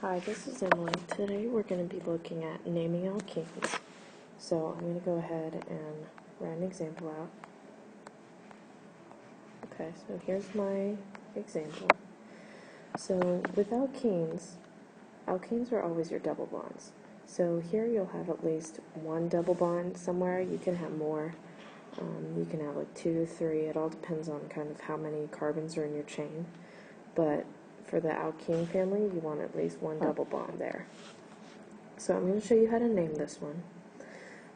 Hi, this is Emily. Today we're going to be looking at naming alkenes. So I'm going to go ahead and write an example out. Okay, so here's my example. So with alkenes are always your double bonds. So here you'll have at least one double bond somewhere. You can have more. You can have like 2 to 3. It all depends on kind of how many carbons are in your chain. But for the alkene family, you want at least one double bond there. So I'm going to show you how to name this one.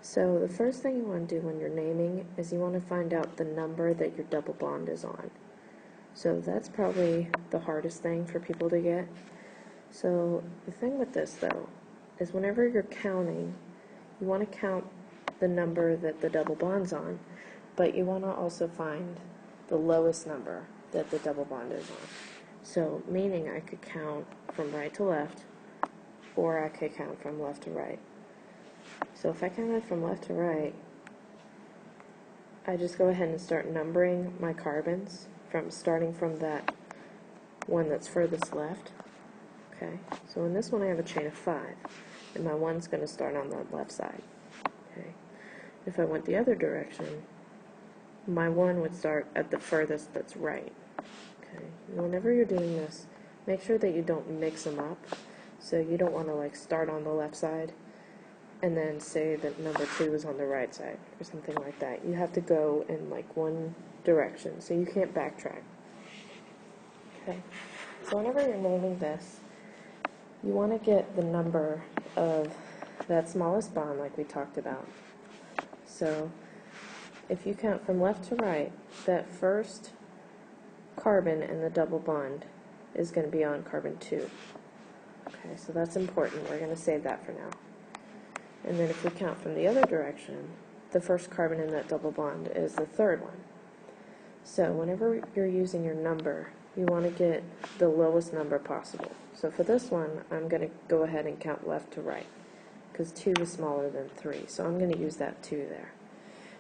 So the first thing you want to do when you're naming is you want to find out the number that your double bond is on. So that's probably the hardest thing for people to get. So the thing with this though is whenever you're counting, you want to count the number that the double bond's on, but you want to also find the lowest number that the double bond is on. So, meaning I could count from right to left, or I could count from left to right. So if I counted from left to right, I just go ahead and start numbering my carbons starting from that one that's furthest left. Okay, so in this one I have a chain of 5, and my 1's going to start on the left side. Okay, if I went the other direction, my 1 would start at the furthest that's right. Okay. Whenever you're doing this, make sure that you don't mix them up. So you don't want to like start on the left side and then say that number 2 is on the right side or something like that. You have to go in like one direction, so you can't backtrack. Okay. So whenever you're naming this, you want to get the number of that smallest bond like we talked about. So if you count from left to right, that first carbon in the double bond is going to be on carbon 2. Okay, so that's important. We're going to save that for now. And then if we count from the other direction, the first carbon in that double bond is the third one. So whenever you're using your number, you want to get the lowest number possible. So for this one, I'm going to go ahead and count left to right, because 2 is smaller than 3. So I'm going to use that 2 there.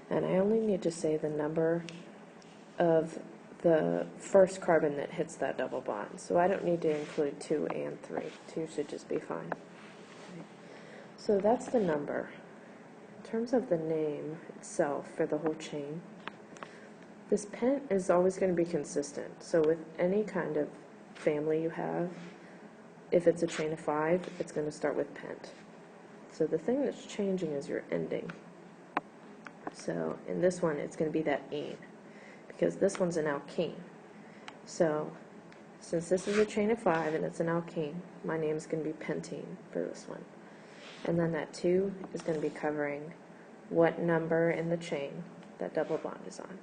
And I only need to say the number of the first carbon that hits that double bond. So I don't need to include 2 and 3. 2 should just be fine. Okay. So that's the number. In terms of the name itself for the whole chain, this pent is always going to be consistent. So with any kind of family you have, if it's a chain of 5, it's going to start with pent. So the thing that's changing is your ending. So in this one, it's going to be that ene, because this one's an alkene. So since this is a chain of 5 and it's an alkene, my name is going to be pentene for this one. And then that 2 is going to be covering what number in the chain that double bond is on.